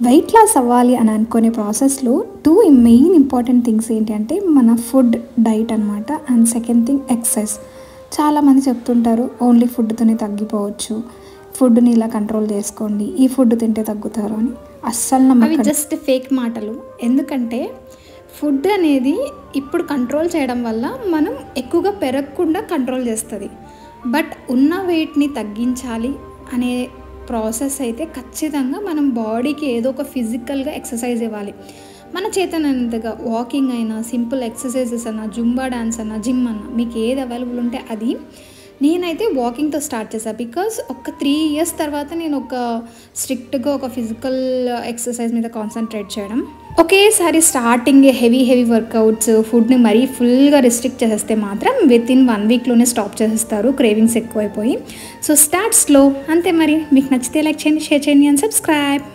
Weight loss అవ్వాలి అని అనుకునే ప్రాసెస్లో మెయిన్ ఇంపార్టెంట్ థింగ్స్ ఏంటి అంటే మన ఫుడ్ డైట్ అనమాట. And second thing exercise. చాలామంది చెప్తుంటారు ఓన్లీ ఫుడ్తోనే తగ్గిపోవచ్చు, ఫుడ్ని ఇలా కంట్రోల్ చేసుకోండి, ఈ ఫుడ్ తింటే తగ్గుతారు అని. అస్సలు అవి నమ్మకండి. జస్ట్ ఫేక్ మాటలు. ఎందుకంటే ఫుడ్ అనేది ఇప్పుడు కంట్రోల్ చేయడం వల్ల మనం ఎక్కువగా పెరగకుండా కంట్రోల్ చేస్తుంది. బట్ ఉన్న వెయిట్ని తగ్గించాలి అనే ప్రాసెస్ అయితే ఖచ్చితంగా మనం బాడీకి ఏదో ఒక ఫిజికల్గా ఎక్సర్సైజ్ ఇవ్వాలి. మన చేతనంతగా వాకింగ్ అయినా, సింపుల్ ఎక్సర్సైజెస్ అన్నా, జుంబా డాన్స్ అన్నా, జిమ్ అన్నా, మీకు ఏది అవైలబుల్ ఉంటే అది. నేనైతే వాకింగ్తో స్టార్ట్ చేశాను. బికాజ్ ఒక 3 years తర్వాత నేను ఒక స్ట్రిక్ట్గా ఒక ఫిజికల్ ఎక్సర్సైజ్ మీద కాన్సన్ట్రేట్ చేయడం. ఒకేసారి స్టార్టింగ్ హెవీ వర్కౌట్స్, ఫుడ్ని మరీ ఫుల్గా రిస్ట్రిక్ట్ చేసేస్తే మాత్రం వితిన్ 1 weekలోనే స్టాప్ చేసేస్తారు, క్రేవింగ్స్ ఎక్కువైపోయి. సో స్టార్ట్ స్లో అంతే. మరి మీకు నచ్చితే లైక్ చేయండి, షేర్ చేయండి అండ్ సబ్స్క్రైబ్.